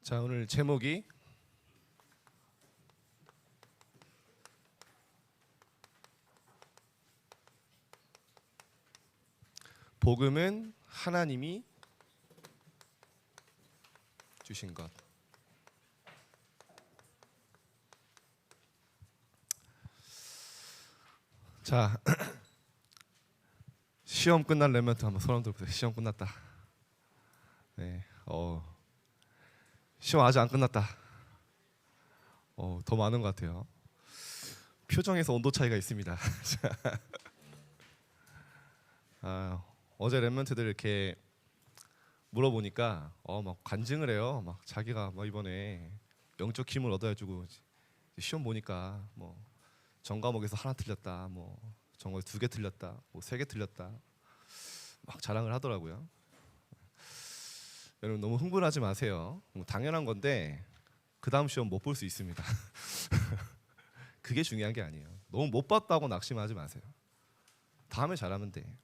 자, 오늘 제목이 복음은 하나님이 주신 것. 자, 시험 끝날 렘넌트 한번 손 한번 들어보세요. 시험 끝났다. 네, 시험 아직 안 끝났다. 더 많은 것 같아요. 표정에서 온도 차이가 있습니다. 어제 렘넌트들 이렇게 물어보니까 막 간증을 해요. 막 자기가 막 이번에 영적 힘을 얻어가지고 시험 보니까 뭐 전 과목에서 하나 틀렸다, 뭐 전과에 2개 틀렸다, 뭐 3개 틀렸다, 막 자랑을 하더라고요. 여러분 너무 흥분하지 마세요. 뭐 당연한 건데 그 다음 시험 못 볼 수 있습니다. 그게 중요한 게 아니에요. 너무 못 봤다고 낙심하지 마세요. 다음에 잘하면 돼.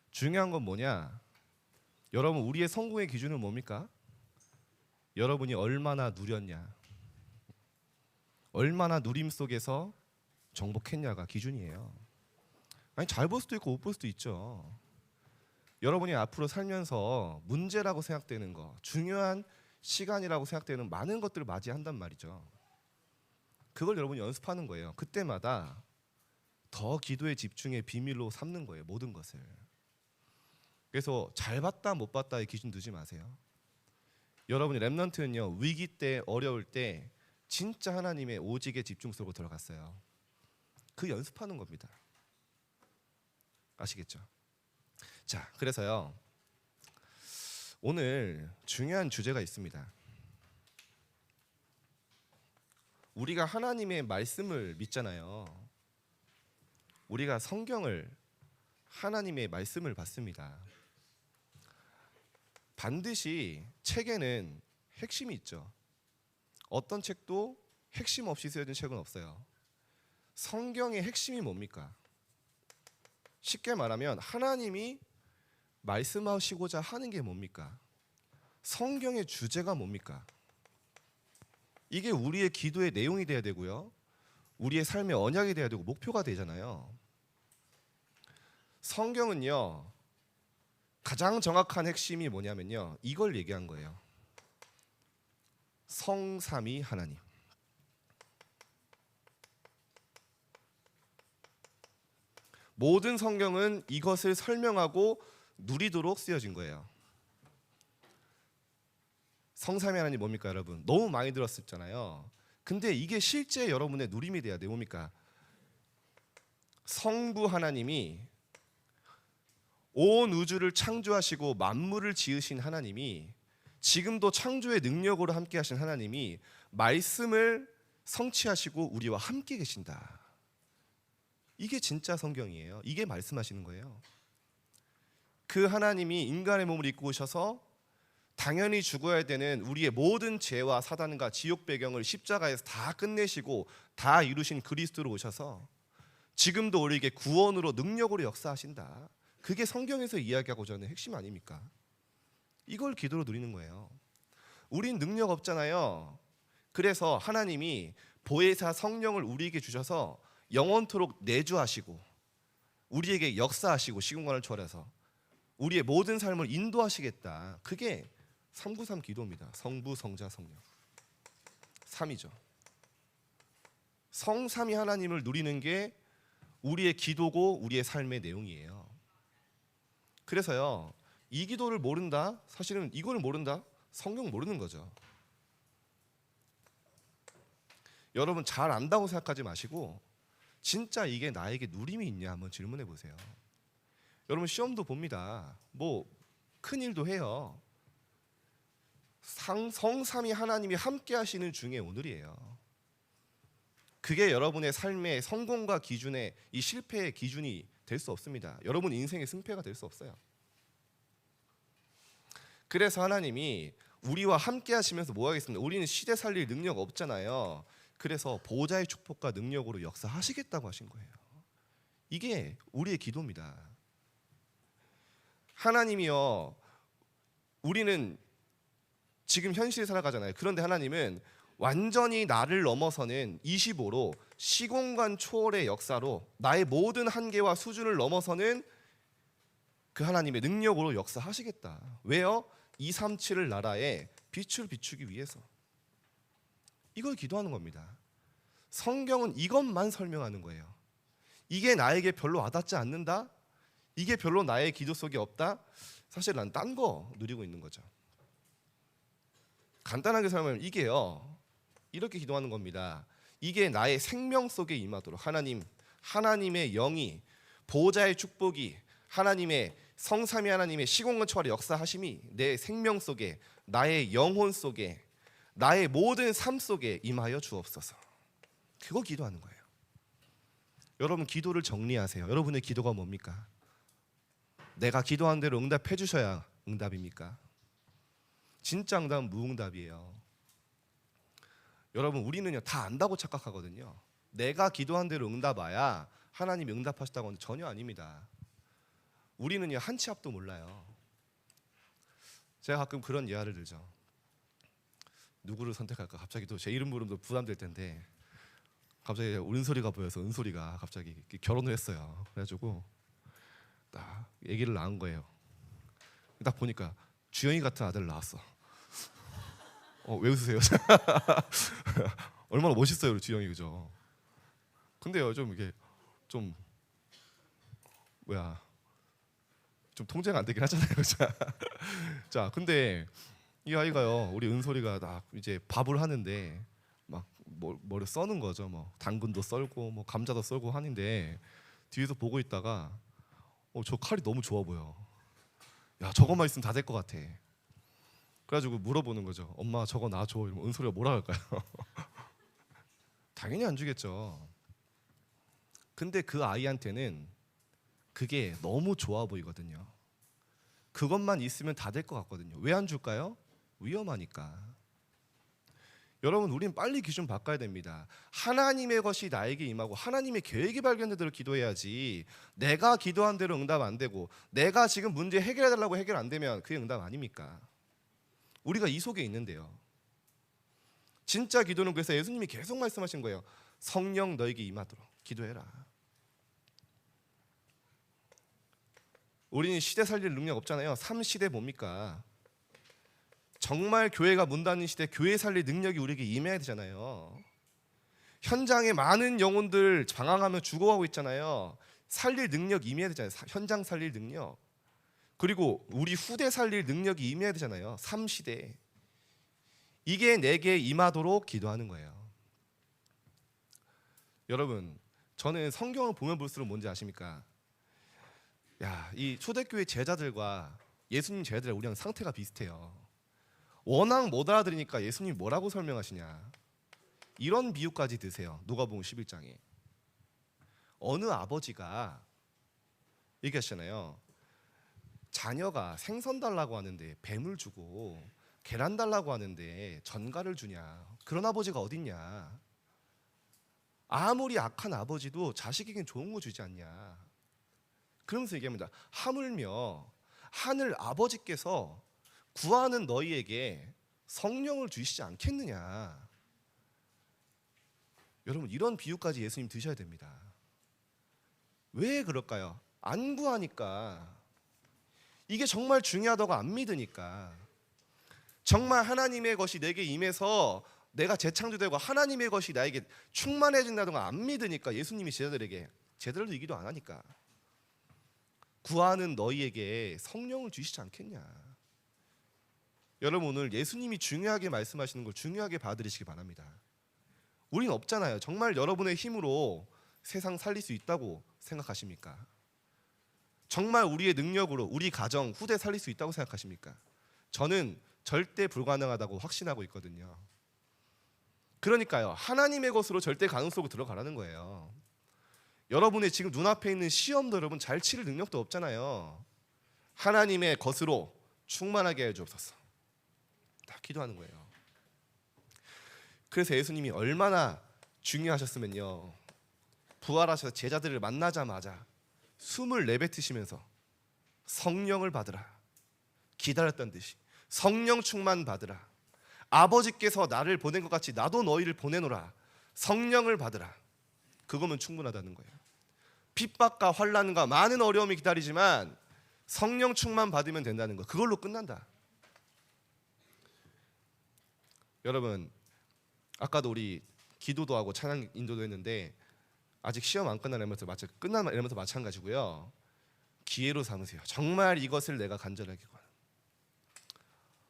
중요한 건 뭐냐? 여러분, 우리의 성공의 기준은 뭡니까? 여러분이 얼마나 누렸냐, 얼마나 누림 속에서 정복했냐가 기준이에요. 아니, 잘 볼 수도 있고 못 볼 수도 있죠. 여러분이 앞으로 살면서 문제라고 생각되는 거, 중요한 시간이라고 생각되는 많은 것들을 맞이한단 말이죠. 그걸 여러분이 연습하는 거예요. 그때마다 더 기도의 집중의 비밀로 삼는 거예요, 모든 것을. 그래서 잘 봤다 못 봤다의 기준 두지 마세요. 여러분이 렘넌트는요, 위기 때, 어려울 때 진짜 하나님의 오직의 집중 속으로 들어갔어요. 그 연습하는 겁니다. 아시겠죠? 자, 그래서요, 오늘 중요한 주제가 있습니다. 우리가 하나님의 말씀을 믿잖아요. 우리가 성경을, 하나님의 말씀을 받습니다. 반드시 책에는 핵심이 있죠. 어떤 책도 핵심 없이 쓰여진 책은 없어요. 성경의 핵심이 뭡니까? 쉽게 말하면 하나님이 말씀하시고자 하는 게 뭡니까? 성경의 주제가 뭡니까? 이게 우리의 기도의 내용이 돼야 되고요, 우리의 삶의 언약이 돼야 되고 목표가 되잖아요. 성경은요, 가장 정확한 핵심이 뭐냐면요, 이걸 얘기한 거예요. 성삼위 하나님. 모든 성경은 이것을 설명하고 누리도록 쓰여진 거예요. 성삼위 하나님 뭡니까, 여러분? 너무 많이 들었었잖아요. 근데 이게 실제 여러분의 누림이 돼야 돼요. 뭡니까? 성부 하나님이, 온 우주를 창조하시고 만물을 지으신 하나님이, 지금도 창조의 능력으로 함께 하신 하나님이 말씀을 성취하시고 우리와 함께 계신다. 이게 진짜 성경이에요. 이게 말씀하시는 거예요. 그 하나님이 인간의 몸을 입고 오셔서 당연히 죽어야 되는 우리의 모든 죄와 사단과 지옥 배경을 십자가에서 다 끝내시고 다 이루신 그리스도로 오셔서 지금도 우리에게 구원으로 능력으로 역사하신다. 그게 성경에서 이야기하고자 하는 핵심 아닙니까? 이걸 기도로 누리는 거예요. 우린 능력 없잖아요. 그래서 하나님이 보혜사 성령을 우리에게 주셔서 영원토록 내주하시고 우리에게 역사하시고 시공간을 초월해서 우리의 모든 삶을 인도하시겠다. 그게 393 기도입니다. 성부, 성자, 성령. 3이죠. 성삼위 하나님을 누리는 게 우리의 기도고 우리의 삶의 내용이에요. 그래서요, 이 기도를 모른다? 사실은 이걸 모른다? 성경 모르는 거죠. 여러분 잘 안다고 생각하지 마시고 진짜 이게 나에게 누림이 있냐 한번 질문해 보세요. 여러분 시험도 봅니다. 뭐 큰일도 해요. 성삼위 하나님이 함께 하시는 중에 오늘이에요. 그게 여러분의 삶의 성공과 기준의 이 실패의 기준이 될 수 없습니다. 여러분 인생의 승패가 될 수 없어요. 그래서 하나님이 우리와 함께 하시면서 뭐 하겠습니까? 우리는 시대 살릴 능력 없잖아요. 그래서 보호자의 축복과 능력으로 역사하시겠다고 하신 거예요. 이게 우리의 기도입니다. 하나님이요, 우리는 지금 현실에 살아가잖아요. 그런데 하나님은 완전히 나를 넘어서는 25로 시공간 초월의 역사로 나의 모든 한계와 수준을 넘어서는 그 하나님의 능력으로 역사하시겠다. 왜요? 237을 나라에 빛을 비추기 위해서. 이걸 기도하는 겁니다. 성경은 이것만 설명하는 거예요. 이게 나에게 별로 와닿지 않는다? 이게 별로 나의 기도 속에 없다? 사실 난 딴 거 누리고 있는 거죠. 간단하게 설명하면 이게요, 이렇게 기도하는 겁니다. 이게 나의 생명 속에 임하도록 하나님의 영이, 보호자의 축복이, 하나님의 성삼위 하나님의 시공간 초월의 역사하심이 내 생명 속에, 나의 영혼 속에, 나의 모든 삶 속에 임하여 주옵소서. 그거 기도하는 거예요. 여러분, 기도를 정리하세요. 여러분의 기도가 뭡니까? 내가 기도한 대로 응답해 주셔야 응답입니까? 진짜 응답은 무응답이에요. 여러분, 우리는요 다 안다고 착각하거든요. 내가 기도한 대로 응답 와야 하나님이 응답하셨다고 하는데 전혀 아닙니다. 우리는요 한 치 앞도 몰라요. 제가 가끔 그런 예화를 들죠. 누구를 선택할까? 갑자기 또 제 이름 부르면 부담될 텐데, 갑자기 은솔이가 보여서 은솔이가 갑자기 결혼을 했어요. 그래가지고 딱 아기를 낳은 거예요. 딱 보니까 주영이 같은 아들을 낳았어. 왜 웃으세요? 얼마나 멋있어요, 우리 주영이, 그죠? 근데요, 좀 이게 좀 좀 통제가 안 되긴 하잖아요. 자, 근데 이 아이가요, 우리 은솔이가 딱 이제 밥을 하는데 막 뭐를 써는 거죠. 뭐 당근도 썰고 뭐 감자도 썰고 하는데 뒤에서 보고 있다가 저 칼이 너무 좋아 보여. 야, 저것만 있으면 다 될 것 같아. 그래가지고 물어보는 거죠. 엄마, 저거 나 줘. 이러면 은솔이가 뭐라 할까요? 당연히 안 주겠죠. 근데 그 아이한테는 그게 너무 좋아 보이거든요. 그것만 있으면 다 될 것 같거든요. 왜 안 줄까요? 위험하니까. 여러분, 우린 빨리 기준 바꿔야 됩니다. 하나님의 것이 나에게 임하고 하나님의 계획이 발견된 대로 기도해야지, 내가 기도한 대로 응답 안 되고 내가 지금 문제 해결해달라고 해결 안 되면 그게 응답 아닙니까? 우리가 이 속에 있는데요. 진짜 기도는 그래서 예수님이 계속 말씀하신 거예요. 성령 너에게 임하도록 기도해라. 우리는 시대 살릴 능력 없잖아요. 3시대 뭡니까? 정말 교회가 문 닫는 시대, 교회 살릴 능력이 우리에게 임해야 되잖아요. 현장에 많은 영혼들 방황하며 죽어가고 있잖아요. 살릴 능력 임해야 되잖아요. 현장 살릴 능력. 그리고 우리 후대 살릴 능력이 임해야 되잖아요. 3시대. 이게 내게 임하도록 기도하는 거예요. 여러분, 저는 성경을 보면 볼수록 뭔지 아십니까? 이 초대교회 제자들과 예수님 제자들의 우리랑 상태가 비슷해요. 워낙 못 알아들으니까 예수님이 뭐라고 설명하시냐, 이런 비유까지 드세요. 누가복음 11장에 어느 아버지가 얘기하시잖아요. 자녀가 생선 달라고 하는데 뱀을 주고 계란 달라고 하는데 전갈을 주냐, 그런 아버지가 어딨냐. 아무리 악한 아버지도 자식에겐 좋은 거 주지 않냐. 그러면서 얘기합니다. 하물며 하늘 아버지께서 구하는 너희에게 성령을 주시지 않겠느냐. 여러분, 이런 비유까지 예수님 드셔야 됩니다. 왜 그럴까요? 안 구하니까. 이게 정말 중요하다고 안 믿으니까. 정말 하나님의 것이 내게 임해서 내가 재창조되고 하나님의 것이 나에게 충만해진다는 걸 안 믿으니까 예수님이 제자들에게, 제자들도 이 기도 안 하니까, 구하는 너희에게 성령을 주시지 않겠냐. 여러분, 오늘 예수님이 중요하게 말씀하시는 걸 중요하게 받아들이시기 바랍니다. 우린 없잖아요. 정말 여러분의 힘으로 세상 살릴 수 있다고 생각하십니까? 정말 우리의 능력으로 우리 가정, 후대 살릴 수 있다고 생각하십니까? 저는 절대 불가능하다고 확신하고 있거든요. 그러니까요, 하나님의 것으로 절대 가능성으로 들어가라는 거예요. 여러분의 지금 눈앞에 있는 시험도 여러분 잘 치를 능력도 없잖아요. 하나님의 것으로 충만하게 해 주옵소서. 다 기도하는 거예요. 그래서 예수님이 얼마나 중요하셨으면요, 부활하셔서 제자들을 만나자마자 숨을 내뱉으시면서 성령을 받으라, 기다렸던 듯이 성령 충만 받으라, 아버지께서 나를 보낸 것 같이 나도 너희를 보내노라. 성령을 받으라. 그거면 충분하다는 거예요. 핍박과 환난과 많은 어려움이 기다리지만 성령 충만 받으면 된다는 거. 그걸로 끝난다. 여러분, 아까도 우리 기도도 하고 찬양 인도도 했는데 아직 시험 안 끝난 엘리멘트 끝난 엘리멘트 마찬가지고요. 기회로 삼으세요. 정말 이것을 내가 간절하게 구하는.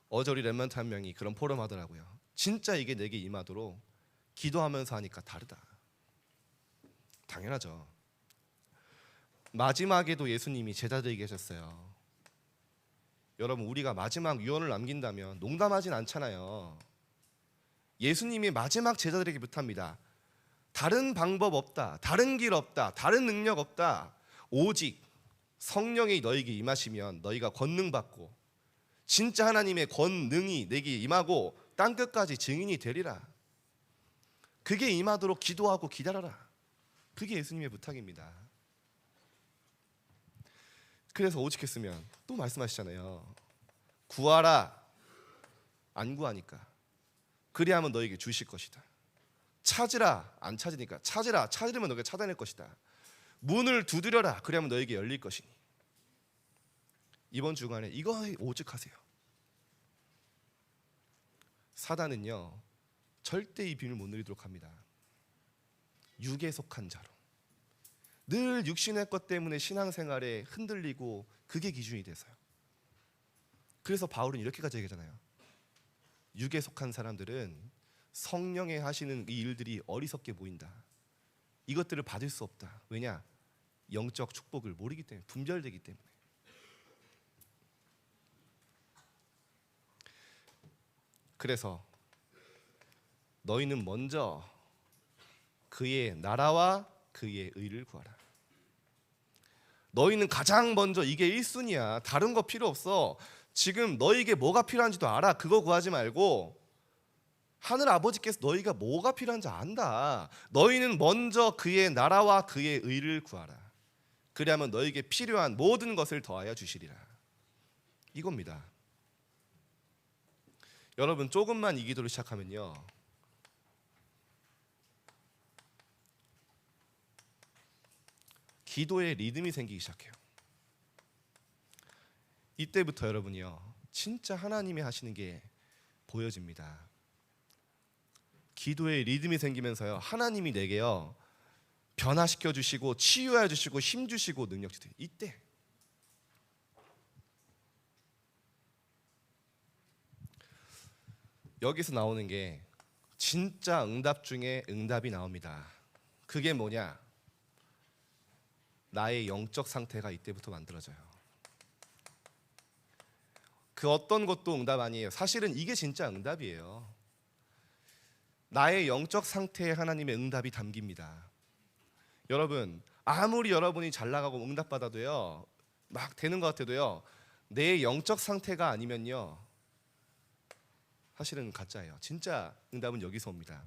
어제 우리 렘넌트 한 명이 그런 포럼 하더라고요. 진짜 이게 내게 임하도록 기도하면서 하니까 다르다. 당연하죠. 마지막에도 예수님이 제자들에게 하셨어요. 여러분, 우리가 마지막 유언을 남긴다면 농담하진 않잖아요. 예수님이 마지막 제자들에게 부탁합니다. 다른 방법 없다. 다른 길 없다. 다른 능력 없다. 오직 성령이 너에게 임하시면 너희가 권능 받고 진짜 하나님의 권능이 내게 임하고 땅 끝까지 증인이 되리라. 그게 임하도록 기도하고 기다려라. 그게 예수님의 부탁입니다. 그래서 오직했으면 또 말씀하시잖아요. 구하라. 안 구하니까. 그리하면 너에게 주실 것이다. 찾으라. 안 찾으니까. 찾으라. 찾으려면 너에게 찾아낼 것이다. 문을 두드려라. 그리하면 너에게 열릴 것이니. 이번 주간에 이거에 오직하세요. 사단은요, 절대 이 비밀을 못 누리도록 합니다. 육에 속한 자로. 늘 육신의 것 때문에 신앙생활에 흔들리고 그게 기준이 돼서요. 그래서 바울은 이렇게까지 얘기하잖아요. 육에 속한 사람들은 성령에 하시는 이 일들이 어리석게 보인다. 이것들을 받을 수 없다. 왜냐? 영적 축복을 모르기 때문에, 분별되기 때문에. 그래서 너희는 먼저 그의 나라와 그의 의를 구하라. 너희는 가장 먼저 이게 1순위야. 다른 거 필요 없어. 지금 너희에게 뭐가 필요한지도 알아. 그거 구하지 말고 하늘 아버지께서 너희가 뭐가 필요한지 안다. 너희는 먼저 그의 나라와 그의 의를 구하라. 그리하면 너희에게 필요한 모든 것을 더하여 주시리라. 이겁니다. 여러분, 조금만 이 기도를 시작하면요, 기도에 리듬이 생기기 시작해요. 이때부터 여러분이요, 진짜 하나님이 하시는 게 보여집니다. 기도에 리듬이 생기면서요, 하나님이 내게요 변화시켜 주시고 치유해 주시고 힘 주시고 능력 주세요. 이때 여기서 나오는 게 진짜 응답 중에 응답이 나옵니다. 그게 뭐냐? 나의 영적 상태가 이때부터 만들어져요. 그 어떤 것도 응답 아니에요. 사실은 이게 진짜 응답이에요. 나의 영적 상태에 하나님의 응답이 담깁니다. 여러분, 아무리 여러분이 잘 나가고 응답받아도요, 막 되는 것 같아도요, 내 영적 상태가 아니면요, 사실은 가짜예요. 진짜 응답은 여기서 옵니다.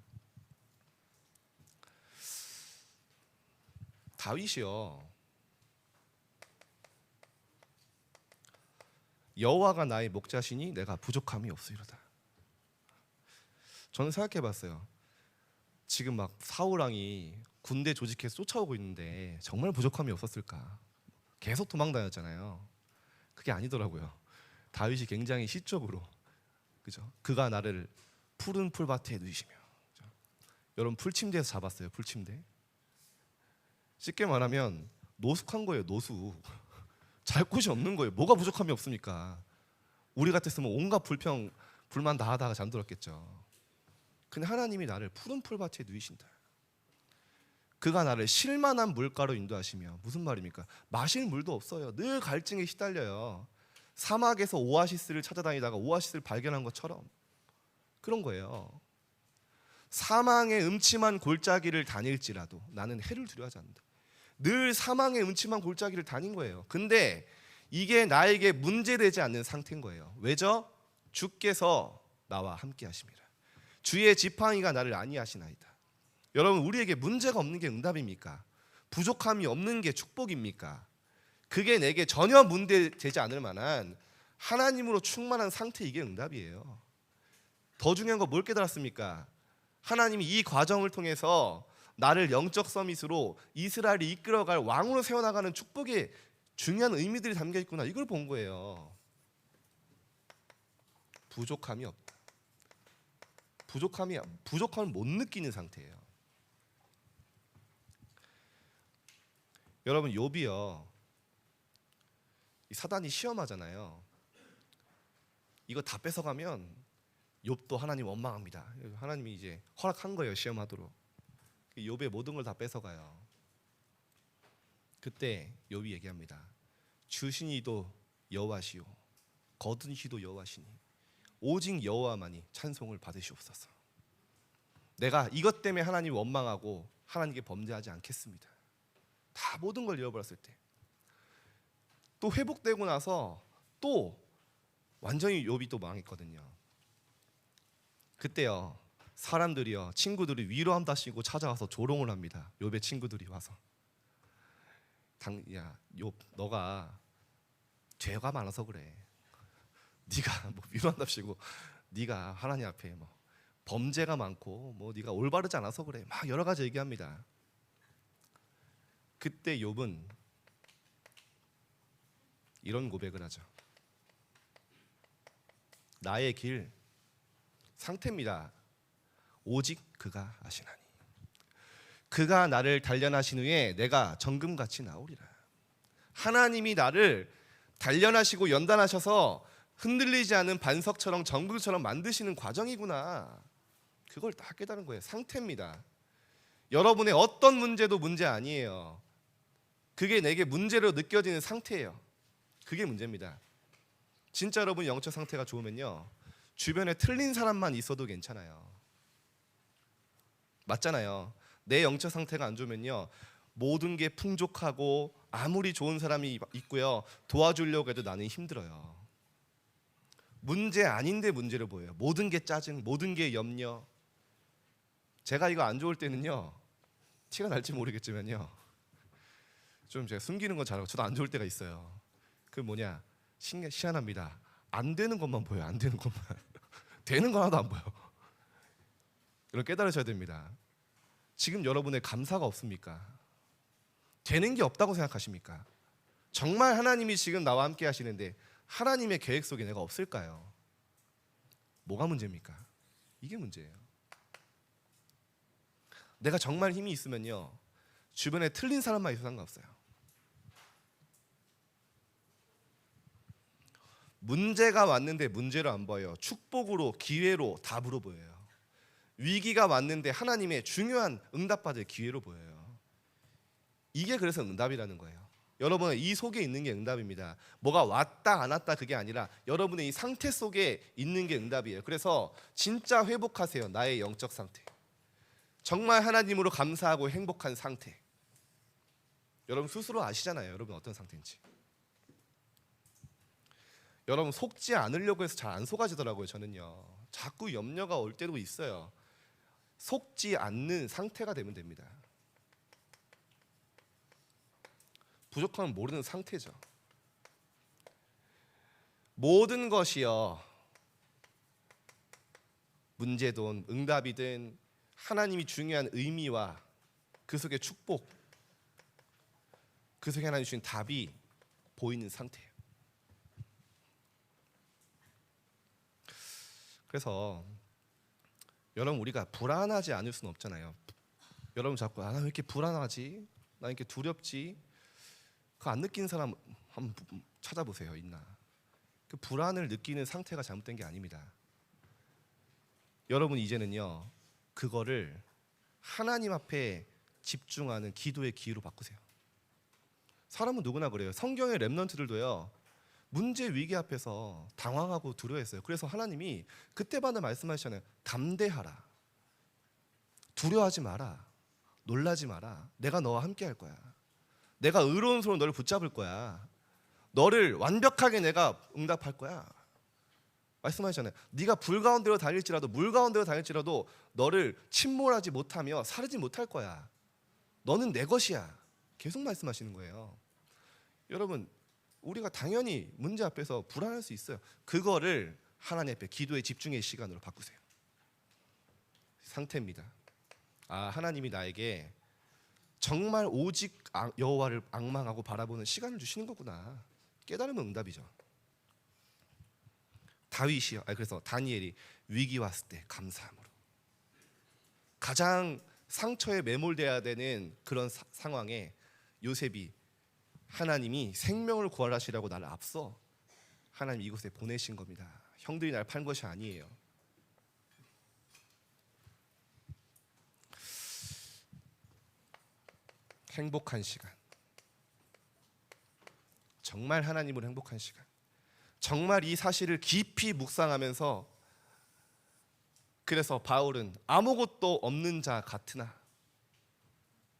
다윗이요, 여호와가 나의 목자시니 내가 부족함이 없으리로다. 저는 생각해봤어요. 지금 막 사울왕이 군대 조직해서 쫓아오고 있는데 정말 부족함이 없었을까? 계속 도망다녔잖아요. 그게 아니더라고요. 다윗이 굉장히 시적으로, 그죠? 그가 나를 푸른 풀밭에 누이시며. 그죠? 여러분, 풀침대에서 잡았어요. 풀침대. 쉽게 말하면 노숙한 거예요. 노숙. 잘 곳이 없는 거예요. 뭐가 부족함이 없습니까? 우리 같았으면 온갖 불만 다 하다가 잠들었겠죠. 근데 하나님이 나를 푸른 풀밭에 누이신다. 그가 나를 쉴만한 물가로 인도하시며. 무슨 말입니까? 마실 물도 없어요. 늘 갈증에 시달려요. 사막에서 오아시스를 찾아다니다가 오아시스를 발견한 것처럼 그런 거예요. 사망의 음침한 골짜기를 다닐지라도 나는 해를 두려워하지 않는다. 늘 사망의 음침한 골짜기를 다닌 거예요. 근데 이게 나에게 문제되지 않는 상태인 거예요. 왜죠? 주께서 나와 함께 하심이라. 주의 지팡이가 나를 안위하시나이다. 여러분, 우리에게 문제가 없는 게 응답입니까? 부족함이 없는 게 축복입니까? 그게 내게 전혀 문제되지 않을 만한 하나님으로 충만한 상태, 이게 응답이에요. 더 중요한 거 뭘 깨달았습니까? 하나님이 이 과정을 통해서 나를 영적 서밋으로 이스라엘이 이끌어갈 왕으로 세워나가는 축복의 중요한 의미들이 담겨 있구나. 이걸 본 거예요. 부족함이 없다. 부족함을 못 느끼는 상태예요. 여러분, 욥이요, 이 사단이 시험하잖아요. 이거 다 뺏어가면 욥도 하나님 원망합니다. 하나님이 이제 허락한 거예요, 시험하도록. 욥의 모든 걸 다 뺏어가요. 그때 욥이 얘기합니다. 주시니도 여호와시요 거두시도 여호와시니 오직 여호와만이 찬송을 받으시옵소서. 내가 이것 때문에 하나님 원망하고 하나님께 범죄하지 않겠습니다. 다 모든 걸 잃어버렸을 때 또 회복되고 나서 또 완전히 욥이 또 망했거든요. 그때요, 사람들이요, 친구들이 위로한다시고 찾아와서 조롱을 합니다. 욥의 친구들이 와서, 야 욥, 너가 죄가 많아서 그래. 네가 뭐 위로한답시고 네가 하나님 앞에 뭐 범죄가 많고 뭐 네가 올바르지 않아서 그래. 막 여러 가지 얘기합니다. 그때 욥은 이런 고백을 하죠. 나의 길 상태입니다. 오직 그가 아시나니. 그가 나를 단련하신 후에 내가 정금같이 나오리라. 하나님이 나를 단련하시고 연단하셔서 흔들리지 않은 반석처럼 정금처럼 만드시는 과정이구나. 그걸 다 깨달은 거예요. 상태입니다. 여러분의 어떤 문제도 문제 아니에요. 그게 내게 문제로 느껴지는 상태예요. 그게 문제입니다. 진짜 여러분 영적 상태가 좋으면요, 주변에 틀린 사람만 있어도 괜찮아요. 맞잖아요. 내 영적 상태가 안 좋으면요, 모든 게 풍족하고 아무리 좋은 사람이 있고요, 도와주려고 해도 나는 힘들어요. 문제 아닌데 문제를 보여요. 모든 게 짜증, 모든 게 염려. 제가 이거 안 좋을 때는요, 티가 날지 모르겠지만요, 좀 제가 숨기는 건 잘하고 저도 안 좋을 때가 있어요. 그 뭐냐, 희한합니다. 안 되는 것만 보여요. 안 되는 것만. 되는 거 하나도 안 보여. 이걸 깨달으셔야 됩니다. 지금 여러분의 감사가 없습니까? 되는 게 없다고 생각하십니까? 정말 하나님이 지금 나와 함께 하시는데 하나님의 계획 속에 내가 없을까요? 뭐가 문제입니까? 이게 문제예요. 내가 정말 힘이 있으면요, 주변에 틀린 사람만 있어도 상관없어요. 문제가 왔는데 문제로 안 보여요. 축복으로, 기회로, 답으로 보여요. 위기가 왔는데 하나님의 중요한 응답받을 기회로 보여요. 이게 그래서 응답이라는 거예요. 여러분은 이 속에 있는 게 응답입니다. 뭐가 왔다 안 왔다 그게 아니라 여러분의 이 상태 속에 있는 게 응답이에요. 그래서 진짜 회복하세요. 나의 영적 상태. 정말 하나님으로 감사하고 행복한 상태. 여러분 스스로 아시잖아요. 여러분 어떤 상태인지. 여러분 속지 않으려고 해서 잘 안 속아지더라고요. 저는요, 자꾸 염려가 올 때도 있어요. 속지 않는 상태가 되면 됩니다. 부족함은 모르는 상태죠. 모든 것이요, 문제든 응답이든 하나님이 중요한 의미와 그 속에 축복, 그 속에 하나님 주신 답이 보이는 상태예요. 그래서 여러분 우리가 불안하지 않을 수는 없잖아요. 여러분 자꾸 나 왜 이렇게 불안하지? 나 이렇게 두렵지? 그거 안 느끼는 사람 한번 찾아보세요. 있나? 그 불안을 느끼는 상태가 잘못된 게 아닙니다. 여러분 이제는요, 그거를 하나님 앞에 집중하는 기도의 기회로 바꾸세요. 사람은 누구나 그래요. 성경의 렘넌트들도요, 문제 위기 앞에서 당황하고 두려워했어요. 그래서 하나님이 그때마다 말씀하시잖아요. 담대하라. 두려워하지 마라. 놀라지 마라. 내가 너와 함께 할 거야. 내가 의로운 손으로 너를 붙잡을 거야. 너를 완벽하게 내가 응답할 거야. 말씀하시잖아요. 네가 불 가운데로 달릴지라도 물 가운데로 달릴지라도 너를 침몰하지 못하며 사르지 못할 거야. 너는 내 것이야. 계속 말씀하시는 거예요. 여러분 우리가 당연히 문제 앞에서 불안할 수 있어요. 그거를 하나님 앞에 기도의 집중의 시간으로 바꾸세요. 상태입니다. 아, 하나님이 나에게 정말 오직 여호와를 앙망하고 바라보는 시간을 주시는 거구나. 깨달으면 응답이죠. 다윗이요. 그래서 다니엘이 위기 왔을 때 감사함으로. 가장 상처에 매몰돼야 되는 그런 상황에 요셉이 하나님이 생명을 구하시라고 나를 앞서 하나님 이곳에 보내신 겁니다. 형들이 날 판 것이 아니에요. 행복한 시간. 정말 하나님으로 행복한 시간. 정말 이 사실을 깊이 묵상하면서 그래서 바울은 아무것도 없는 자 같으나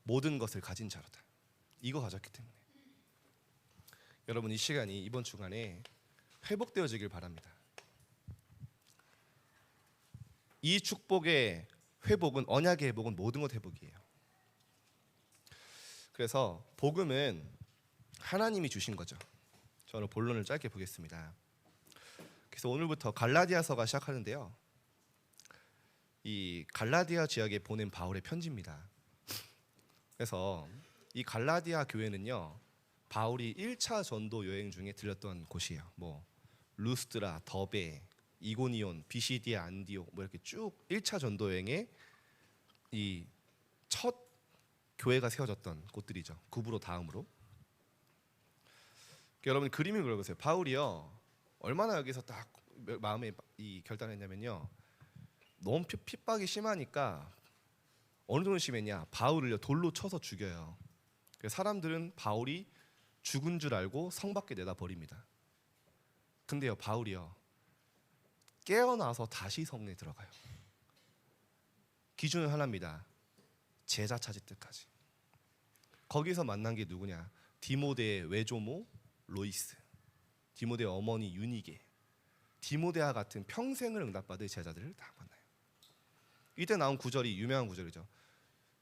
모든 것을 가진 자로다. 이거 가졌기 때문에 여러분 이 시간이 이번 주간에 회복되어지길 바랍니다. 이 축복의 회복은 언약의 회복은 모든 것 회복이에요. 그래서 복음은 하나님이 주신 거죠. 저는 본론을 짧게 보겠습니다. 그래서 오늘부터 갈라디아서가 시작하는데요. 이 갈라디아 지역에 보낸 바울의 편지입니다. 그래서 이 갈라디아 교회는요, 바울이 1차 전도 여행 중에 들렸던 곳이에요. 뭐 루스드라, 더베, 이고니온, 비시디아, 안디옥 뭐 이렇게 쭉 1차 전도 여행에 이 첫 교회가 세워졌던 곳들이죠. 구브로 다음으로. 여러분 그림을 그려보세요. 바울이요 얼마나 여기서 딱 마음에 이 결단했냐면요, 너무 핍박이 심하니까 어느 정도 심했냐, 바울을 돌로 쳐서 죽여요. 그래서 사람들은 바울이 죽은 줄 알고 성 밖에 내다 버립니다. 근데요 바울이요 깨어나서 다시 성에 들어가요. 기준은 하나입니다. 제자 찾을 때까지. 거기서 만난 게 누구냐, 디모데의 외조모 로이스, 디모데의 어머니 유니게, 디모데와 같은 평생을 응답받을 제자들을 다 만나요. 이때 나온 구절이 유명한 구절이죠.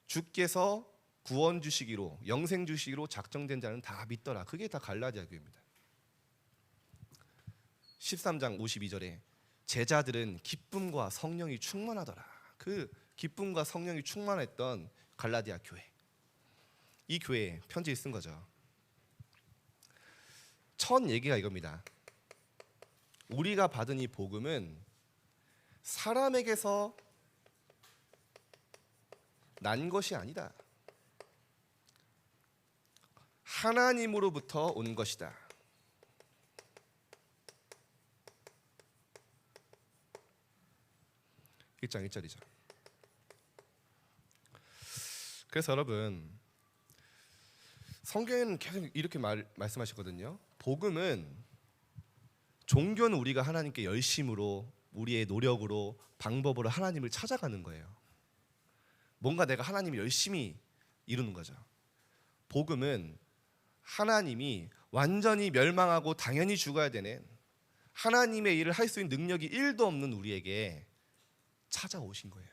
주께서 구원 주시기로 영생 주시기로 작정된 자는 다 믿더라. 그게 다 갈라디아 교회입니다. 13장 52절에 제자들은 기쁨과 성령이 충만하더라. 그 기쁨과 성령이 충만했던 갈라디아 교회, 이 교회에 편지를 쓴 거죠. 첫 얘기가 이겁니다. 우리가 받은 이 복음은 사람에게서 난 것이 아니다. 하나님으로부터 온 것이다. 1장 1절이죠. 그래서 여러분 성경에는 계속 이렇게 말씀하시거든요. 복음은, 종교는 우리가 하나님께 열심으로 우리의 노력으로 방법으로 하나님을 찾아가는 거예요. 뭔가 내가 하나님을 열심히 이루는 거죠. 복음은 하나님이 완전히 멸망하고 당연히 죽어야 되는 하나님의 일을 할 수 있는 능력이 1도 없는 우리에게 찾아오신 거예요.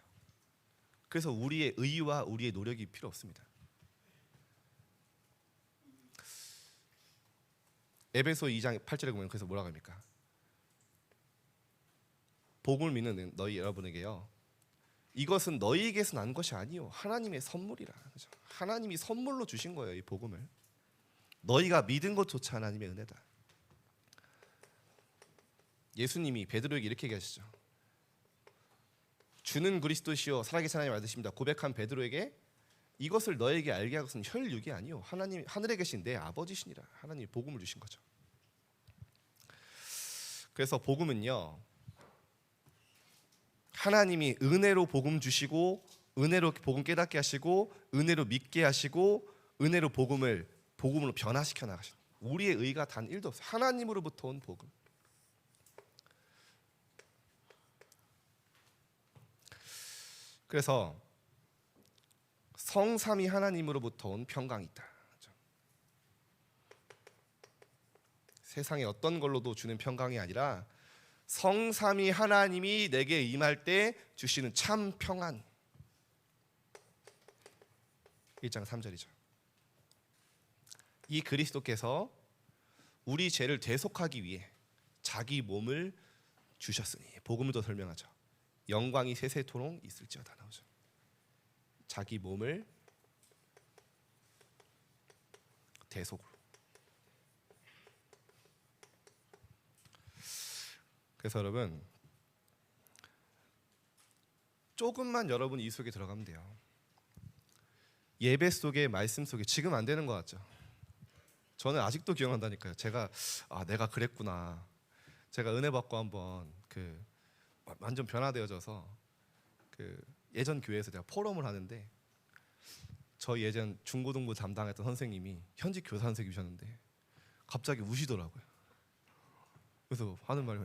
그래서 우리의 의와 우리의 노력이 필요 없습니다. 에베소 2장 8절에 보면 그래서 뭐라고 합니까? 복음을 믿는 너희 여러분에게요, 이것은 너희에게서 난 것이 아니요 하나님의 선물이라. 그렇죠? 하나님이 선물로 주신 거예요. 이 복음을 너희가 믿은 것조차 하나님의 은혜다. 예수님이 베드로에게 이렇게 얘기하시죠. 주는 그리스도시요 살아계신 하나님 아드십니다. 고백한 베드로에게 이것을 너에게 알게 한 것은 혈육이 아니요 하나님 하늘에 계신 내 아버지시니라. 하나님이 복음을 주신 거죠. 그래서 복음은요, 하나님이 은혜로 복음 주시고 은혜로 복음 깨닫게 하시고 은혜로 믿게 하시고 은혜로 복음으로 변화시켜 나가신, 우리의 의가 단 1도 없어요. 하나님으로부터 온 복음. 그래서 성삼위 하나님으로부터 온 평강이 있다. 그렇죠? 세상의 어떤 걸로도 주는 평강이 아니라 성삼위 하나님이 내게 임할 때 주시는 참 평안. 1장 3절이죠. 이 그리스도께서 우리 죄를 대속하기 위해 자기 몸을 주셨으니, 복음을 더 설명하죠. 영광이 세세토록 있을지어다 나오죠. 자기 몸을 대속으로. 그래서 여러분 조금만 여러분 이 속에 들어가면 돼요. 예배 속에 말씀 속에 지금 안 되는 것 같죠? 저는 아직도 기억난다니까요. 제가 내가 그랬구나. 제가 은혜 받고 한번 완전 변화되어져서 예전 교회에서 제가 포럼을 하는데 저희 예전 중고등부 담당했던 선생님이 현직 교사 선생님이셨는데 갑자기 우시더라고요. 그래서 하는 말이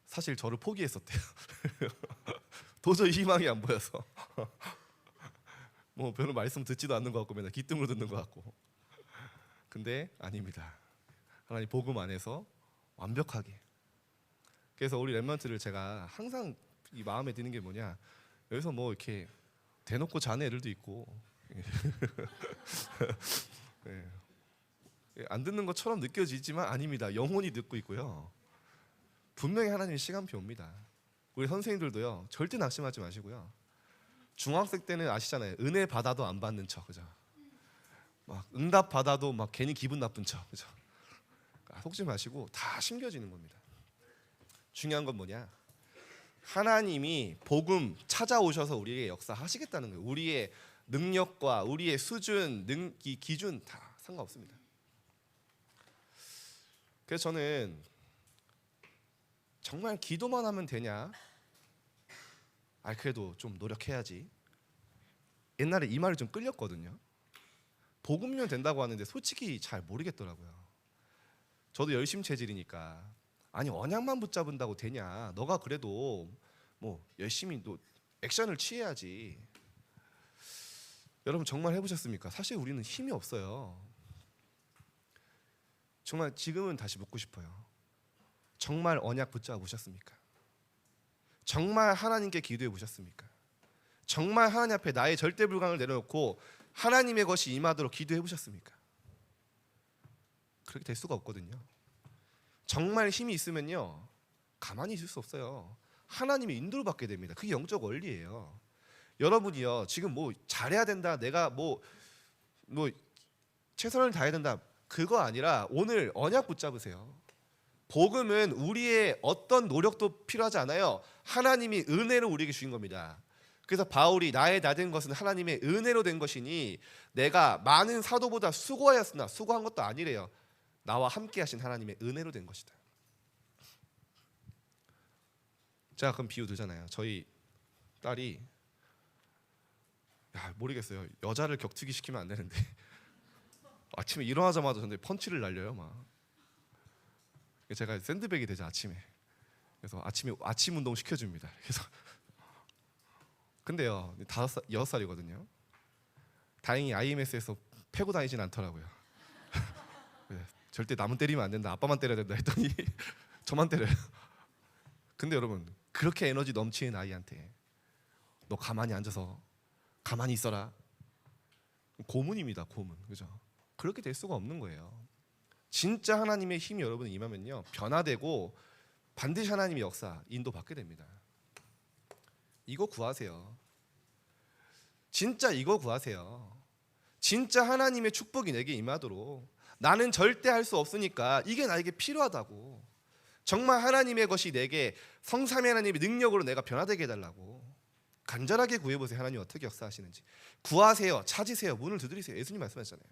사실 저를 포기했었대요. 도저히 희망이 안 보여서 뭐 별로 말씀 듣지도 않는 것 같고 맨날 귀뜸으로 듣는 것 같고. 근데 아닙니다. 하나님 복음 안에서 완벽하게. 그래서 우리 렘넌트를 제가 항상 이 마음에 드는 게 뭐냐, 여기서 뭐 이렇게 대놓고 자는 애들도 있고 네. 안 듣는 것처럼 느껴지지만 아닙니다. 영혼이 듣고 있고요. 분명히 하나님의 시간표 옵니다. 우리 선생님들도요, 절대 낙심하지 마시고요. 중학생 때는 아시잖아요. 은혜 받아도 안 받는 척, 그죠? 막 응답 받아도 막 괜히 기분 나쁜 척, 그죠? 속지 마시고 다 심겨지는 겁니다. 중요한 건 뭐냐? 하나님이 복음 찾아오셔서 우리에게 역사하시겠다는 거예요. 우리의 능력과 우리의 수준, 기준 다 상관없습니다. 그래서 저는 정말 기도만 하면 되냐? 그래도 좀 노력해야지. 옛날에 이 말이 좀 끌렸거든요. 복음이면 된다고 하는데 솔직히 잘 모르겠더라고요. 저도 열심 체질이니까 언약만 붙잡은다고 되냐? 너가 그래도 뭐 열심히 액션을 취해야지. 여러분 정말 해보셨습니까? 사실 우리는 힘이 없어요. 정말 지금은 다시 묻고 싶어요. 정말 언약 붙잡아 보셨습니까? 정말 하나님께 기도해 보셨습니까? 정말 하나님 앞에 나의 절대 불가능을 내려놓고 하나님의 것이 임하도록 기도해 보셨습니까? 그렇게 될 수가 없거든요. 정말 힘이 있으면요, 가만히 있을 수 없어요. 하나님의 인도를 받게 됩니다. 그게 영적 원리예요. 여러분이요, 지금 뭐 잘해야 된다, 내가 뭐 최선을 다해야 된다, 그거 아니라 오늘 언약 붙잡으세요. 복음은 우리의 어떤 노력도 필요하지 않아요. 하나님이 은혜로 우리에게 주신 겁니다. 그래서 바울이 나의 나 된 것은 하나님의 은혜로 된 것이니 내가 많은 사도보다 수고하였으나, 수고한 것도 아니래요. 나와 함께 하신 하나님의 은혜로 된 것이다. 제가 그럼 비유 들잖아요. 저희 딸이 모르겠어요. 여자를 격투기 시키면 안 되는데 아침에 일어나자마자 저한테 펀치를 날려요. 막 제가 샌드백이 되죠 아침에. 그래서 아침에 아침 운동 시켜줍니다. 그래서 근데요, 6살이거든요. 다행히 IMS에서 패고 다니진 않더라고요. 절대 남은 때리면 안 된다, 아빠만 때려야 된다 했더니 저만 때려요. 근데 여러분, 그렇게 에너지 넘치는 아이한테 너 가만히 앉아서 가만히 있어라, 고문입니다. 고문. 그죠? 그렇게 될 수가 없는 거예요. 진짜 하나님의 힘이 여러분에 임하면요, 변화되고 반드시 하나님의 역사 인도받게 됩니다. 이거 구하세요. 진짜 이거 구하세요. 진짜 하나님의 축복이 내게 임하도록. 나는 절대 할 수 없으니까 이게 나에게 필요하다고. 정말 하나님의 것이 내게 성삼위 하나님의 능력으로 내가 변화되게 해달라고 간절하게 구해보세요. 하나님 어떻게 역사하시는지. 구하세요. 찾으세요. 문을 두드리세요. 예수님 말씀하셨잖아요.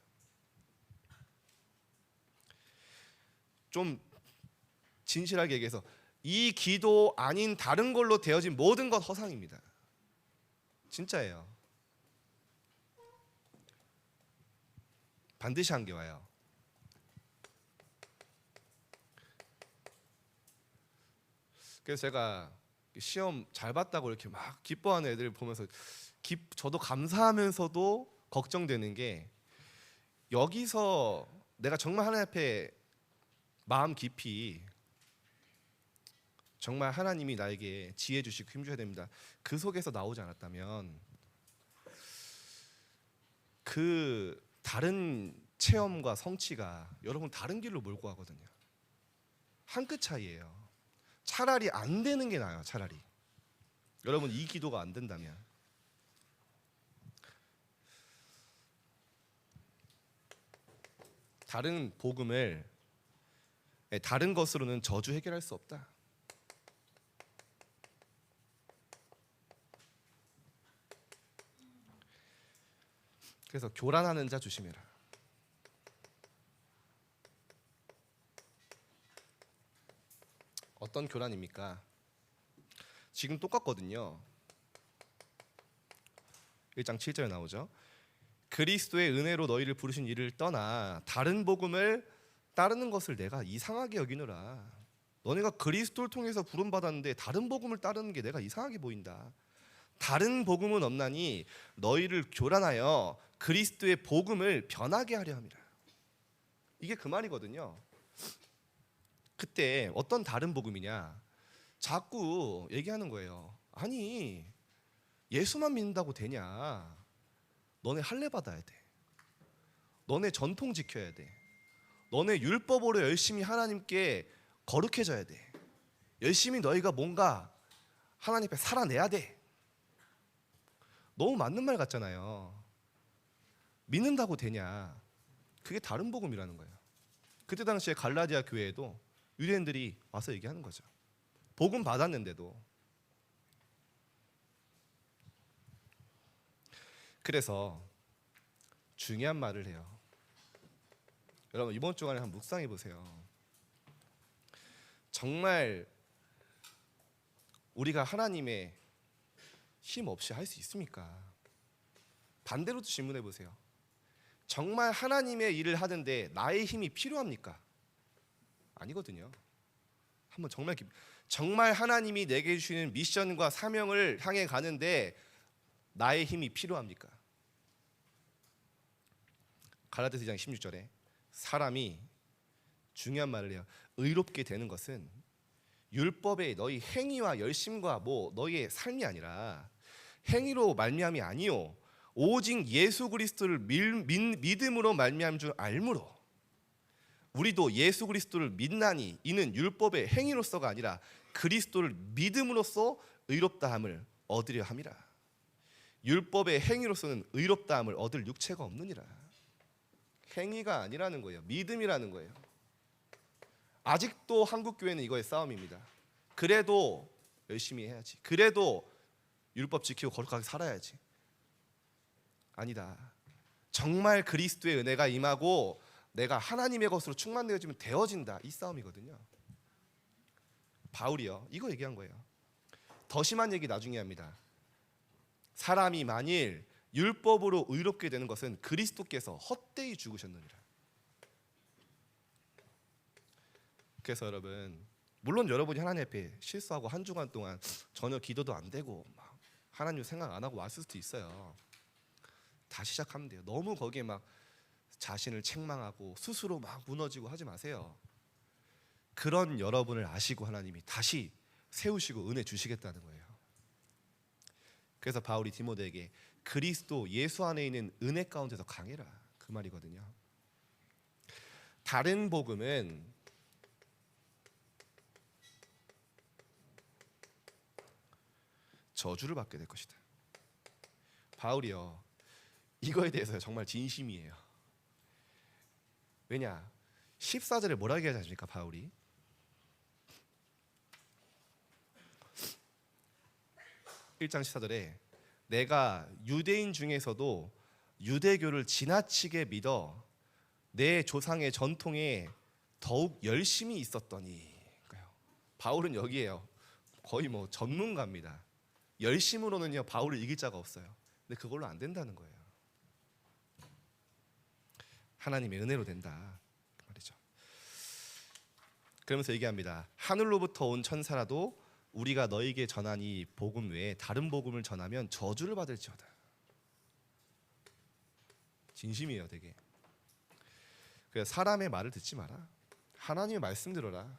좀 진실하게 얘기해서 이 기도 아닌 다른 걸로 되어진 모든 것 허상입니다. 진짜예요. 반드시 한 게 와요. 그래서 제가 시험 잘 봤다고 이렇게 막 기뻐하는 애들 보면서 저도 감사하면서도 걱정되는 게, 여기서 내가 정말 하나님 앞에 마음 깊이 정말 하나님이 나에게 지혜 주시고 힘 줘야 됩니다. 그 속에서 나오지 않았다면 그 다른 체험과 성취가 여러분 다른 길로 몰고 가거든요. 한 끗 차이예요. 차라리 안 되는 게 나아요. 차라리 여러분 이 기도가 안 된다면 다른 복음을 다른 것으로는 저주 해결할 수 없다. 그래서 교란하는 자 조심해라. 어떤 교란입니까? 지금 똑같거든요. 1장 7절에 나오죠. 그리스도의 은혜로 너희를 부르신 이를 떠나 다른 복음을 따르는 것을 내가 이상하게 여기노라. 너네가 그리스도를 통해서 부름 받았는데 다른 복음을 따르는 게 내가 이상하게 보인다. 다른 복음은 없나니 너희를 교란하여 그리스도의 복음을 변하게 하려 함이라. 이게 그 말이거든요. 그때 어떤 다른 복음이냐? 자꾸 얘기하는 거예요. 아니 예수만 믿는다고 되냐? 너네 할례 받아야 돼. 너네 전통 지켜야 돼. 너네 율법으로 열심히 하나님께 거룩해져야 돼. 열심히 너희가 뭔가 하나님 앞에 살아내야 돼. 너무 맞는 말 같잖아요. 믿는다고 되냐? 그게 다른 복음이라는 거예요. 그때 당시에 갈라디아 교회에도 유대인들이 와서 얘기하는 거죠. 복음 받았는데도. 그래서 중요한 말을 해요. 여러분 이번 주간에 한번 묵상해 보세요. 정말 우리가 하나님의 힘 없이 할 수 있습니까? 반대로도 질문해 보세요. 정말 하나님의 일을 하는데 나의 힘이 필요합니까? 아니거든요. 한번 정말 하나님이 내게 주시는 미션과 사명을 향해 가는데 나의 힘이 필요합니까? 갈라디아서 2장 16절에 사람이 중요한 말을 해요. 의롭게 되는 것은 율법의 너희 행위와 열심과 너희의 삶이 아니라 행위로 말미암이 아니요 오직 예수 그리스도를 믿음으로 말미암은 줄 알므로 우리도 예수 그리스도를 믿나니 이는 율법의 행위로서가 아니라 그리스도를 믿음으로써 의롭다함을 얻으려 함이라. 율법의 행위로서는 의롭다함을 얻을 육체가 없느니라. 행위가 아니라는 거예요. 믿음이라는 거예요. 아직도 한국 교회는 이거의 싸움입니다. 그래도 열심히 해야지. 그래도 율법 지키고 거룩하게 살아야지. 아니다. 정말 그리스도의 은혜가 임하고 내가 하나님의 것으로 충만되어지면 되어진다. 이 싸움이거든요. 바울이요. 이거 얘기한 거예요. 더 심한 얘기 나중에 합니다. 사람이 만일 율법으로 의롭게 되는 것은 그리스도께서 헛되이 죽으셨느니라. 그래서 여러분, 물론 여러분이 하나님 앞에 실수하고 한 주간 동안 전혀 기도도 안 되고 막 하나님 생각 안 하고 왔을 수도 있어요. 다시 시작하면 돼요. 너무 거기에 막 자신을 책망하고 스스로 막 무너지고 하지 마세요. 그런 여러분을 아시고 하나님이 다시 세우시고 은혜 주시겠다는 거예요. 그래서 바울이 디모데에게 그리스도 예수 안에 있는 은혜 가운데서 강해라 그 말이거든요. 다른 복음은 저주를 받게 될 것이다. 바울이요 이거에 대해서 정말 진심이에요. 왜냐 14절에 뭐라 얘기하지 않습니까? 바울이 1장 14절에 내가 유대인 중에서도 유대교를 지나치게 믿어 내 조상의 전통에 더욱 열심히 있었더니 바울은 여기에요. 거의 전문가입니다. 열심으로는요 바울을 이길 자가 없어요. 근데 그걸로 안 된다는 거예요. 하나님의 은혜로 된다 그 말이죠. 그러면서 얘기합니다. 하늘로부터 온 천사라도 우리가 너에게 전한 이 복음 외에 다른 복음을 전하면 저주를 받을지어다. 진심이에요 되게. 그래서 사람의 말을 듣지 마라. 하나님의 말씀 들어라.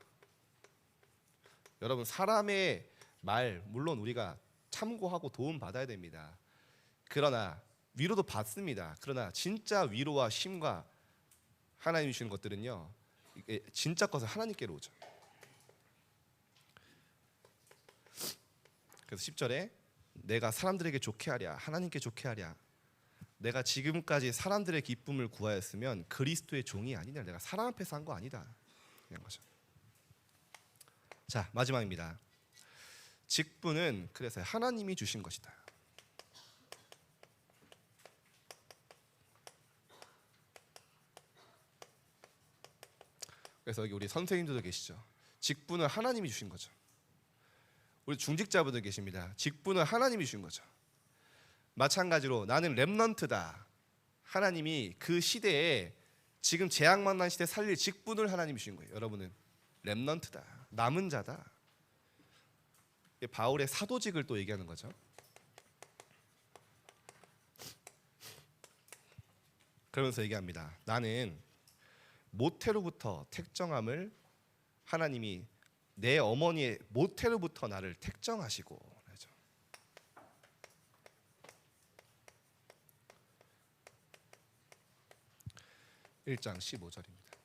여러분 사람의 말 물론 우리가 참고하고 도움 받아야 됩니다. 그러나 위로도 받습니다. 그러나 진짜 위로와 힘과 하나님이 주시는 것들은요 진짜 것은 하나님께로 오죠. 그래서 10절에 내가 사람들에게 좋게 하랴, 하나님께 좋게 하랴. 내가 지금까지 사람들의 기쁨을 구하였으면 그리스도의 종이 아니냐. 내가 사람 앞에서 한 거 아니다. 이런 거죠. 자, 마지막입니다. 직분은 그래서 하나님이 주신 것이다. 그래서 여기 우리 선생님들도 계시죠. 직분은 하나님이 주신 거죠. 우리 중직자분들 계십니다. 직분은 하나님이 주신 거죠. 마찬가지로 나는 렘넌트다. 하나님이 그 시대에 지금 재앙 만난 시대 살릴 직분을 하나님이 주신 거예요. 여러분은 렘넌트다. 남은 자다. 바울의 사도직을 또 얘기하는 거죠. 그러면서 얘기합니다. 나는 모태로부터 택정함을 하나님이 내 어머니의 모태로부터 나를 택정하시고. 1장 15절입니다.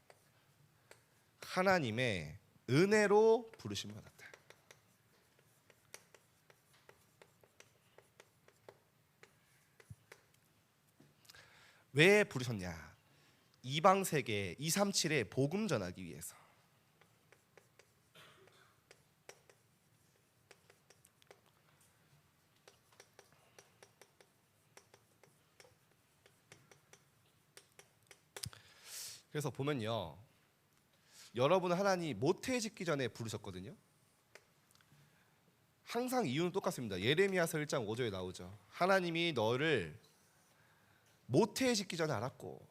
하나님의 은혜로 부르심을 받았다. 왜 부르셨냐? 이방 세계 237에 복음 전하기 위해서. 그래서 보면요, 여러분 하나님 모태 짓기 전에 부르셨거든요. 항상 이유는 똑같습니다. 예레미야서 1장 5절에 나오죠. 하나님이 너를 모태 짓기 전에 알았고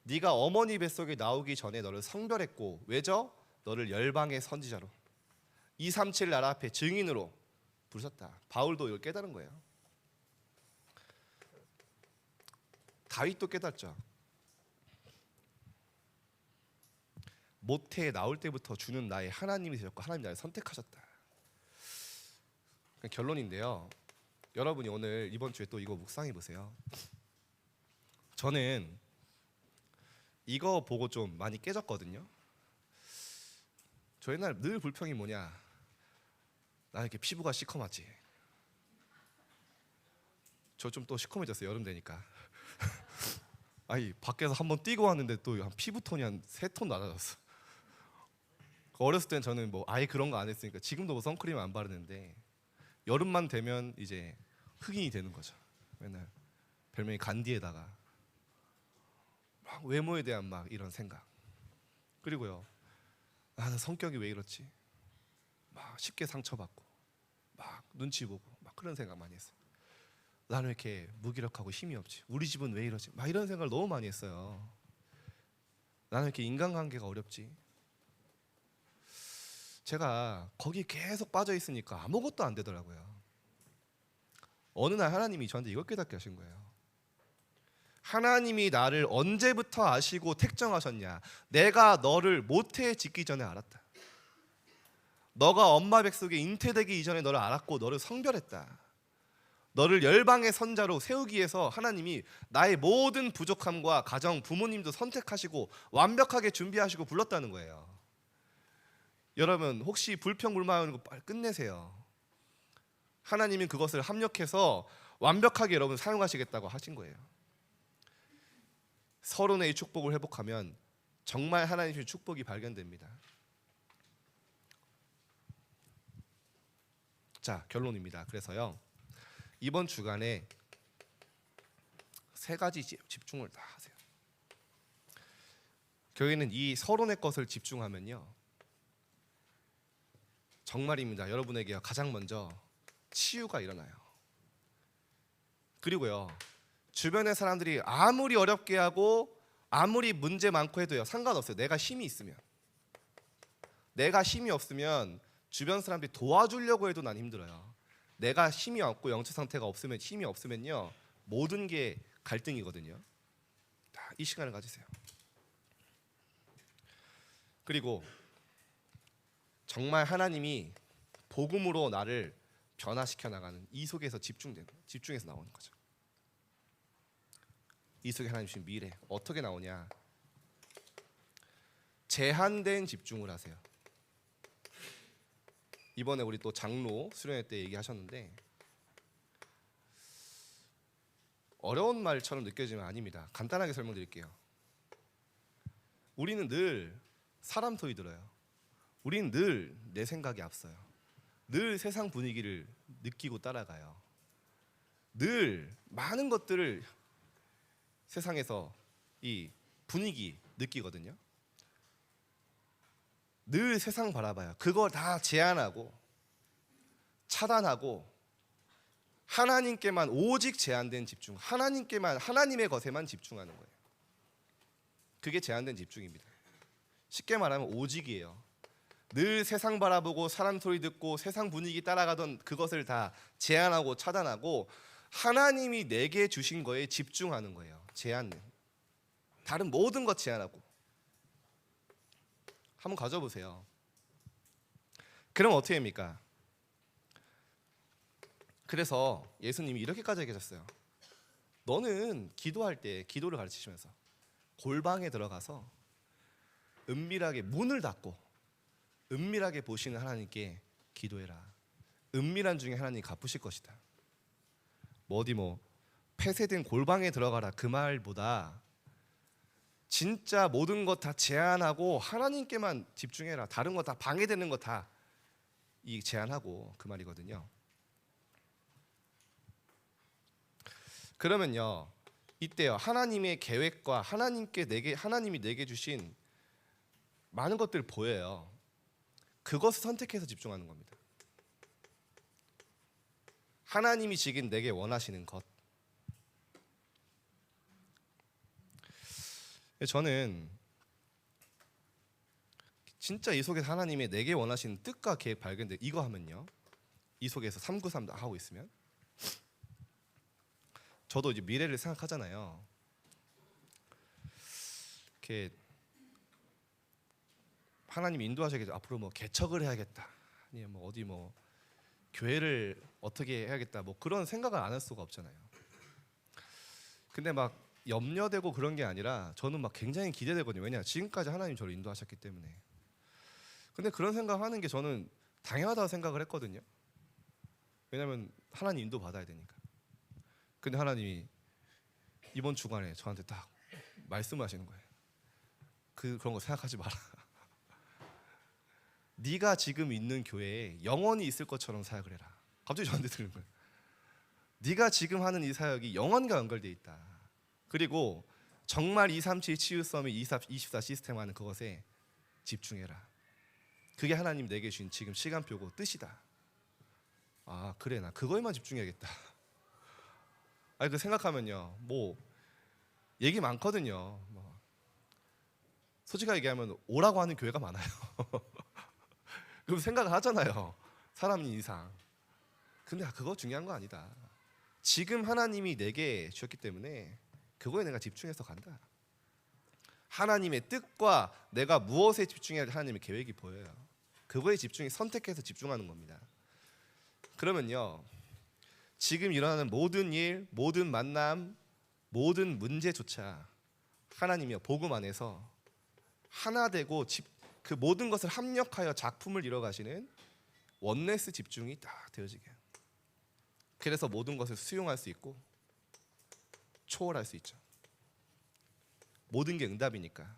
네가 어머니 뱃속에 나오기 전에 너를 성별했고. 왜죠? 너를 열방의 선지자로 237 나라 앞에 증인으로 부르셨다. 바울도 이걸 깨달은 거예요. 다윗도 깨달았죠. 모태에 나올 때부터 주는 나의 하나님이 되셨고 하나님 나를 선택하셨다. 결론인데요. 여러분이 오늘 이번 주에 또 이거 묵상해 보세요. 저는 이거 보고 좀 많이 깨졌거든요. 저 옛날 늘 불평이 뭐냐, 나 이렇게 피부가 시커멓지. 저 좀 또 시커매졌어요. 여름 되니까. 아니 밖에서 한번 뛰고 왔는데 또 한 피부톤이 한 3톤 낮아졌어. 어렸을 땐 저는 뭐 아예 그런 거 안 했으니까 지금도 뭐 선크림 안 바르는데 여름만 되면 이제 흑인이 되는 거죠. 맨날 별명이 간디에다가 막 외모에 대한 막 이런 생각. 그리고요, 나는 성격이 왜 이렇지? 막 쉽게 상처받고 막 눈치 보고 막 그런 생각 많이 했어요. 나는 왜 이렇게 무기력하고 힘이 없지? 우리 집은 왜 이러지? 막 이런 생각을 너무 많이 했어요. 나는 왜 이렇게 인간관계가 어렵지? 제가 거기 계속 빠져 있으니까 아무것도 안 되더라고요. 어느 날 하나님이 저한테 이걸 깨닫게 하신 거예요. 하나님이 나를 언제부터 아시고 택정하셨냐? 내가 너를 모태에 짓기 전에 알았다. 너가 엄마 뱃속에 잉태되기 이전에 너를 알았고 너를 성별했다. 너를 열방의 선자로 세우기 위해서 하나님이 나의 모든 부족함과 가정, 부모님도 선택하시고 완벽하게 준비하시고 불렀다는 거예요. 여러분 혹시 불평불만하는 거 빨리 끝내세요. 하나님은 그것을 합력해서 완벽하게 여러분 사용하시겠다고 하신 거예요. 서론의 이 축복을 회복하면 정말 하나님의 축복이 발견됩니다. 자, 결론입니다. 그래서요, 이번 주간에 3가지 집중을 다 하세요. 교회는 이 서론의 것을 집중하면요, 정말입니다. 여러분에게 가장 먼저 치유가 일어나요. 그리고요, 주변의 사람들이 아무리 어렵게 하고 아무리 문제 많고 해도요, 상관없어요. 내가 힘이 있으면. 내가 힘이 없으면 주변 사람들이 도와주려고 해도 난 힘들어요. 내가 힘이 없고 영적 상태가 없으면, 힘이 없으면요, 모든 게 갈등이거든요. 이 시간을 가지세요. 그리고 정말 하나님이 복음으로 나를 변화시켜 나가는 이 속에서 집중해서 나오는 거죠. 이 속에 하나님 주신 미래 어떻게 나오냐? 제한된 집중을 하세요. 이번에 우리 또 장로 수련회 때 얘기하셨는데 어려운 말처럼 느껴지면 아닙니다. 간단하게 설명드릴게요. 우리는 늘 사람 소리 들어요. 우리는 늘 내 생각이 앞서요. 늘 세상 분위기를 느끼고 따라가요. 늘 많은 것들을 세상에서 이 분위기 느끼거든요. 늘 세상 바라봐요. 그걸 다 제한하고 차단하고 하나님께만 오직 제한된 집중, 하나님의 것에만 집중하는 거예요. 그게 제한된 집중입니다. 쉽게 말하면 오직이에요. 늘 세상 바라보고 사람 소리 듣고 세상 분위기 따라가던 그것을 다 제한하고 차단하고 하나님이 내게 주신 거에 집중하는 거예요. 제한은 다른 모든 것 제한하고. 한번 가져보세요. 그럼 어떻게 합니까? 그래서 예수님이 이렇게까지 얘기하셨어요. 너는 기도할 때 기도를 가르치시면서 골방에 들어가서 은밀하게 문을 닫고 은밀하게 보시는 하나님께 기도해라. 은밀한 중에 하나님이 갚으실 것이다. 어디 폐쇄된 골방에 들어가라 그 말보다 진짜 모든 것 다 제한하고 하나님께만 집중해라. 다른 거 다 방해되는 거 다 이 제한하고 그 말이거든요. 그러면요, 이때요 하나님의 계획과 하나님이 내게 주신 많은 것들 보여요. 그것을 선택해서 집중하는 겁니다. 하나님이 지금 내게 원하시는 것. 저는 진짜 이 속에서 하나님의 내게 원하시는 뜻과 계획 발견돼. 이거 하면요, 이 속에서 393 하고 있으면 저도 이제 미래를 생각하잖아요. 이렇게 하나님이 인도하셔서 앞으로 개척을 해야겠다, 아니면 어디 교회를 어떻게 해야겠다, 그런 생각을 안 할 수가 없잖아요. 근데 염려되고 그런 게 아니라 저는 굉장히 기대되거든요. 왜냐, 지금까지 하나님 저를 인도하셨기 때문에. 근데 그런 생각하는 게 저는 당연하다고 생각을 했거든요. 왜냐하면 하나님 인도 받아야 되니까. 근데 하나님이 이번 주간에 저한테 딱 말씀하시는 거예요. 그런 거 생각하지 마라. 네가 지금 있는 교회에 영원히 있을 것처럼 사역을 해라. 갑자기 저한테 들은 거예요. 네가 지금 하는 이 사역이 영원과 연결되어 있다. 그리고 정말 237 치유 서밋 24 시스템 하는 그것에 집중해라. 그게 하나님 내게 주신 지금 시간표고 뜻이다. 아 그래, 나 그거에만 집중해야겠다. 아니, 그 생각하면요, 얘기 많거든요. 솔직하게 얘기하면 오라고 하는 교회가 많아요. 그럼 생각을 하잖아요, 사람인 이상. 근데 그거 중요한 거 아니다. 지금 하나님이 내게 주셨기 때문에 그거에 내가 집중해서 간다. 하나님의 뜻과 내가 무엇에 집중해야 할 하나님의 계획이 보여요. 그거에 선택해서 집중하는 겁니다. 그러면요, 지금 일어나는 모든 일, 모든 만남, 모든 문제조차 하나님이요 복음 안에서 하나 되고 그 모든 것을 합력하여 작품을 이뤄가시는 원네스 집중이 딱 되어지게. 그래서 모든 것을 수용할 수 있고 초월할 수 있죠. 모든 게 응답이니까.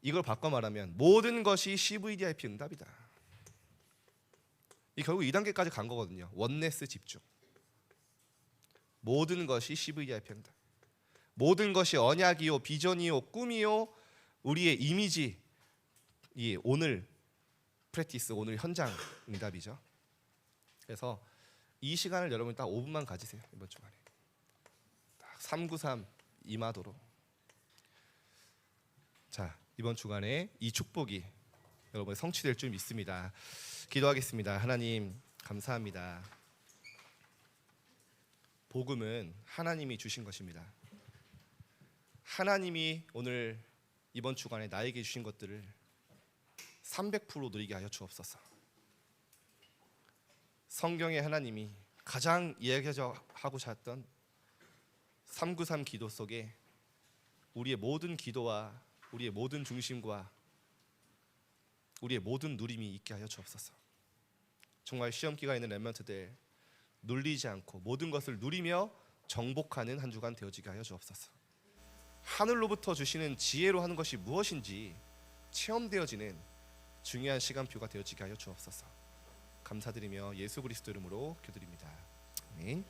이걸 바꿔 말하면 모든 것이 CVDIP 응답이다. 이 결국 2단계까지 간 거거든요. 원네스 집중. 모든 것이 CVDIP 응답. 모든 것이 언약이요, 비전이요, 꿈이요, 우리의 이미지, 이 오늘 프랙티스, 오늘 현장 응답이죠. 그래서 이 시간을 여러분 딱 5분만 가지세요. 이번 주간에 딱 393 임하도록. 자, 이번 주간에 이 축복이 여러분의 성취될 줄 믿습니다. 기도하겠습니다. 하나님 감사합니다. 복음은 하나님이 주신 것입니다. 하나님이 오늘 이번 주간에 나에게 주신 것들을 300% 누리게 하여 주옵소서. 성경의 하나님이 가장 이야기하고자 했던 393 기도 속에 우리의 모든 기도와 우리의 모든 중심과 우리의 모든 누림이 있게 하여 주옵소서. 정말 시험기가 있는 렘넌트들 눌리지 않고 모든 것을 누리며 정복하는 한 주간 되어지게 하여 주옵소서. 하늘로부터 주시는 지혜로 하는 것이 무엇인지 체험되어지는 중요한 시간표가 되어지게 하여 주옵소서. 감사드리며 예수 그리스도 이름으로 기도드립니다. 아멘.